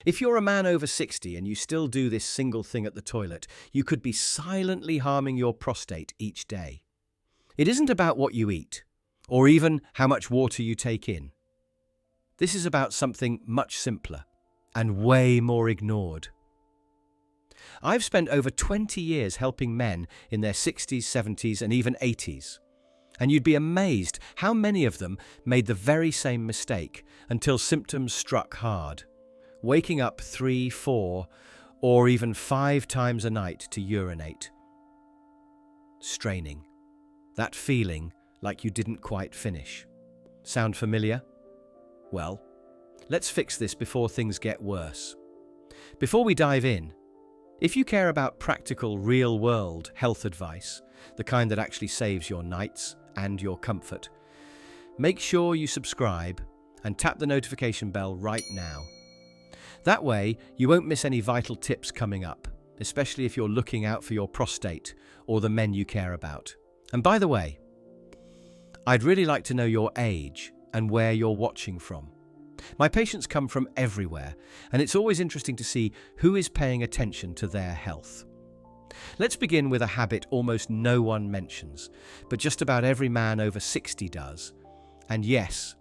If you're a man over 60 and you still do this single thing at the toilet, you could be silently harming your prostate each day. It isn't about what you eat, or even how much water you take in. This is about something much simpler and way more ignored. I've spent over 20 years helping men in their 60s, 70s, and even 80s. And you'd be amazed how many of them made the very same mistake until symptoms struck hard. Waking up 3, 4, or even 5 times a night to urinate. Straining. That feeling like you didn't quite finish. Sound familiar? Well, let's fix this before things get worse. Before we dive in, if you care about practical, real-world health advice, the kind that actually saves your nights and your comfort, make sure you subscribe and tap the notification bell right now. That way, you won't miss any vital tips coming up, especially if you're looking out for your prostate or the men you care about. And by the way, I'd really like to know your age and where you're watching from. My patients come from everywhere, and it's always interesting to see who is paying attention to their health. Let's begin with a habit almost no one mentions, but just about every man over 60 does. And yes,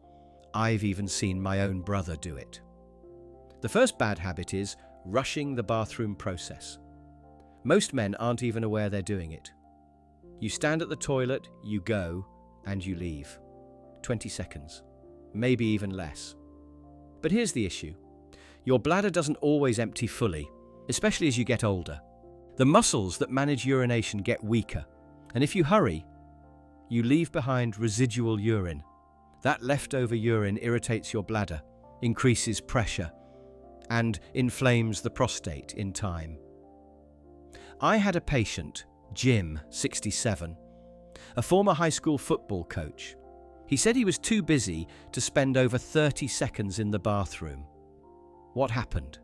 I've even seen my own brother do it. The first bad habit is rushing the bathroom process. Most men aren't even aware they're doing it. You stand at the toilet, you go, and you leave. 20 seconds, maybe even less. But here's the issue. Your bladder doesn't always empty fully, especially as you get older. The muscles that manage urination get weaker, and if you hurry, you leave behind residual urine. That leftover urine irritates your bladder, increases pressure, and inflames the prostate in time. I had a patient, Jim, 67, a former high school football coach. He said he was too busy to spend over 30 seconds in the bathroom. What happened?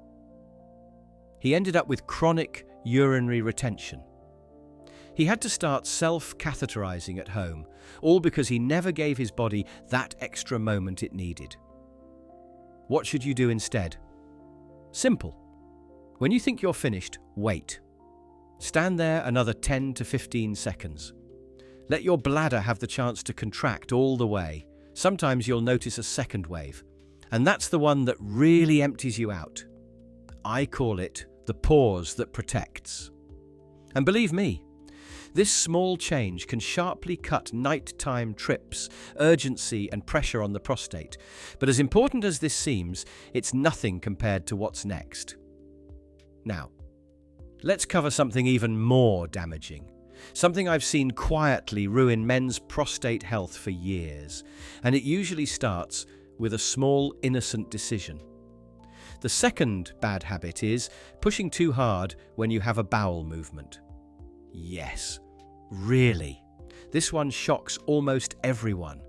He ended up with chronic urinary retention. He had to start self-catheterizing at home, all because he never gave his body that extra moment it needed. What should you do instead? Simple. When you think you're finished, wait. Stand there another 10 to 15 seconds. Let your bladder have the chance to contract all the way. Sometimes you'll notice a second wave, and that's the one that really empties you out. I call it the pause that protects. And believe me, this small change can sharply cut nighttime trips, urgency and pressure on the prostate. But as important as this seems, it's nothing compared to what's next. Now, let's cover something even more damaging. Something I've seen quietly ruin men's prostate health for years, and it usually starts with a small, innocent decision. The second bad habit is pushing too hard when you have a bowel movement. Yes, really. This one shocks almost everyone.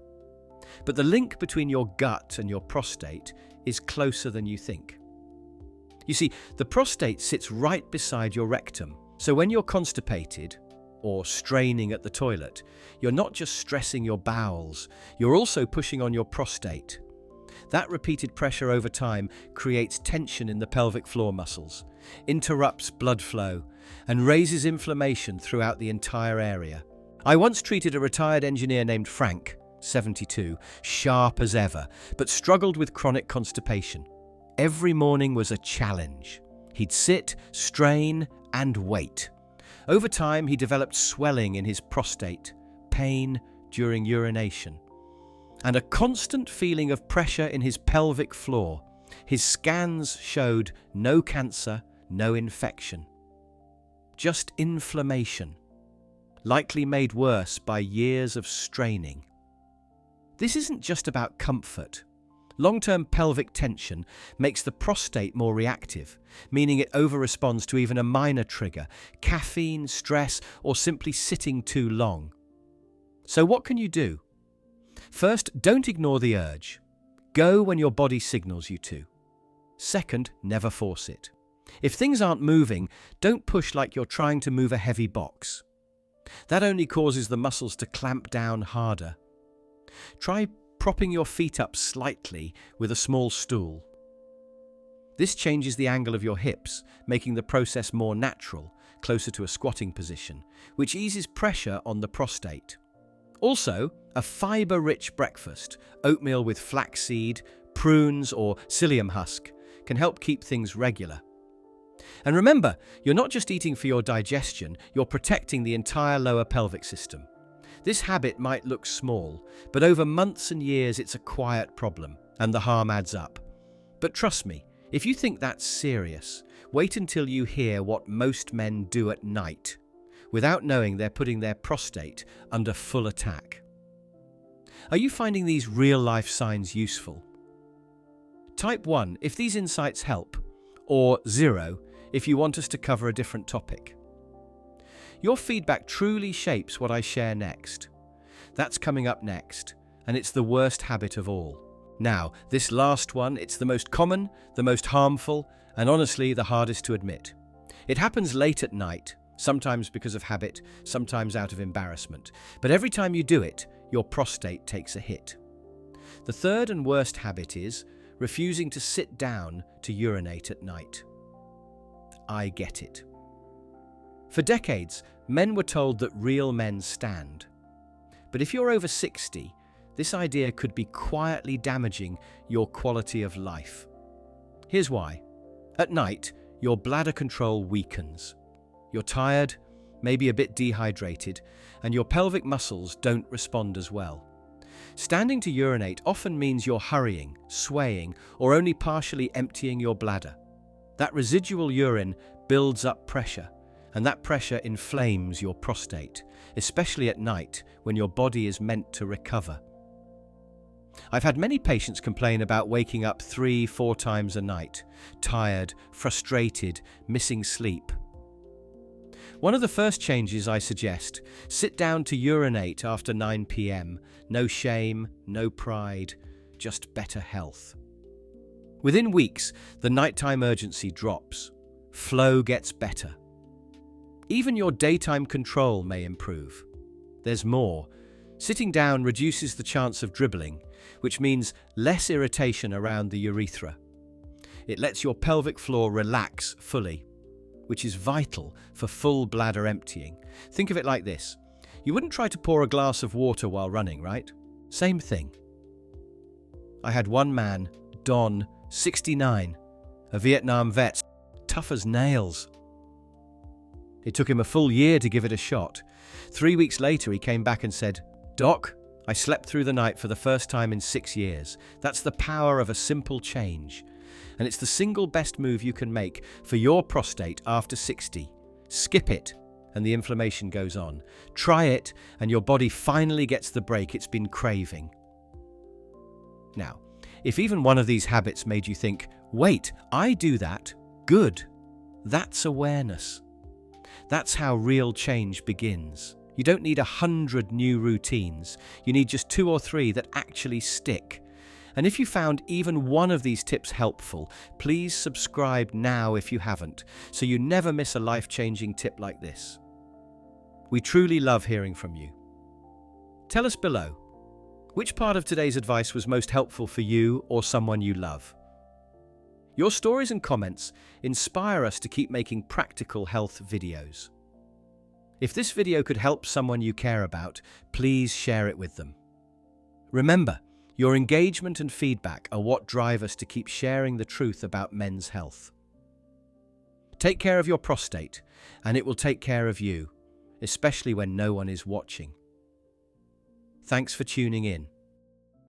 But the link between your gut and your prostate is closer than you think. You see, the prostate sits right beside your rectum, so when you're constipated, or straining at the toilet, you're not just stressing your bowels, you're also pushing on your prostate. That repeated pressure over time creates tension in the pelvic floor muscles, interrupts blood flow, and raises inflammation throughout the entire area. I once treated a retired engineer named Frank, 72, sharp as ever, but struggled with chronic constipation. Every morning was a challenge. He'd sit, strain, and wait. Over time, he developed swelling in his prostate, pain during urination, and a constant feeling of pressure in his pelvic floor. His scans showed no cancer, no infection, just inflammation, likely made worse by years of straining. This isn't just about comfort. Long-term pelvic tension makes the prostate more reactive, meaning it overresponds to even a minor trigger, caffeine, stress, or simply sitting too long. So what can you do? First, don't ignore the urge. Go when your body signals you to. Second, never force it. If things aren't moving, don't push like you're trying to move a heavy box. That only causes the muscles to clamp down harder. Try propping your feet up slightly with a small stool. This changes the angle of your hips, making the process more natural, closer to a squatting position, which eases pressure on the prostate. Also, a fiber-rich breakfast, oatmeal with flaxseed, prunes or psyllium husk, can help keep things regular. And remember, you're not just eating for your digestion, you're protecting the entire lower pelvic system. This habit might look small, but over months and years it's a quiet problem, and the harm adds up. But trust me, if you think that's serious, wait until you hear what most men do at night, without knowing they're putting their prostate under full attack. Are you finding these real-life signs useful? Type 1 if these insights help, or 0 if you want us to cover a different topic. Your feedback truly shapes what I share next. That's coming up next, and it's the worst habit of all. Now, this last one, it's the most common, the most harmful, and honestly the hardest to admit. It happens late at night, sometimes because of habit, sometimes out of embarrassment. But every time you do it, your prostate takes a hit. The third and worst habit is refusing to sit down to urinate at night. I get it. For decades, men were told that real men stand. But if you're over 60, this idea could be quietly damaging your quality of life. Here's why. At night, your bladder control weakens. You're tired, maybe a bit dehydrated, and your pelvic muscles don't respond as well. Standing to urinate often means you're hurrying, swaying, or only partially emptying your bladder. That residual urine builds up pressure, and that pressure inflames your prostate, especially at night when your body is meant to recover. I've had many patients complain about waking up 3-4 times a night, tired, frustrated, missing sleep. One of the first changes I suggest, sit down to urinate after 9 p.m. No shame, no pride, just better health. Within weeks, the nighttime urgency drops. Flow gets better. Even your daytime control may improve. There's more. Sitting down reduces the chance of dribbling, which means less irritation around the urethra. It lets your pelvic floor relax fully, which is vital for full bladder emptying. Think of it like this. You wouldn't try to pour a glass of water while running, right? Same thing. I had one man, Don, 69, a Vietnam vet, tough as nails. It took him a full year to give it a shot. 3 weeks later, he came back and said, "Doc, I slept through the night for the first time in 6 years. That's the power of a simple change. And it's the single best move you can make for your prostate after 60. Skip it, and the inflammation goes on. Try it, and your body finally gets the break it's been craving." Now, if even one of these habits made you think, "Wait, I do that," good. That's awareness. That's how real change begins. You don't need 100 new routines. You need just 2 or 3 that actually stick. And if you found even one of these tips helpful, please subscribe now if you haven't, so you never miss a life-changing tip like this. We truly love hearing from you. Tell us below, which part of today's advice was most helpful for you or someone you love? Your stories and comments inspire us to keep making practical health videos. If this video could help someone you care about, please share it with them. Remember, your engagement and feedback are what drive us to keep sharing the truth about men's health. Take care of your prostate, and it will take care of you, especially when no one is watching. Thanks for tuning in.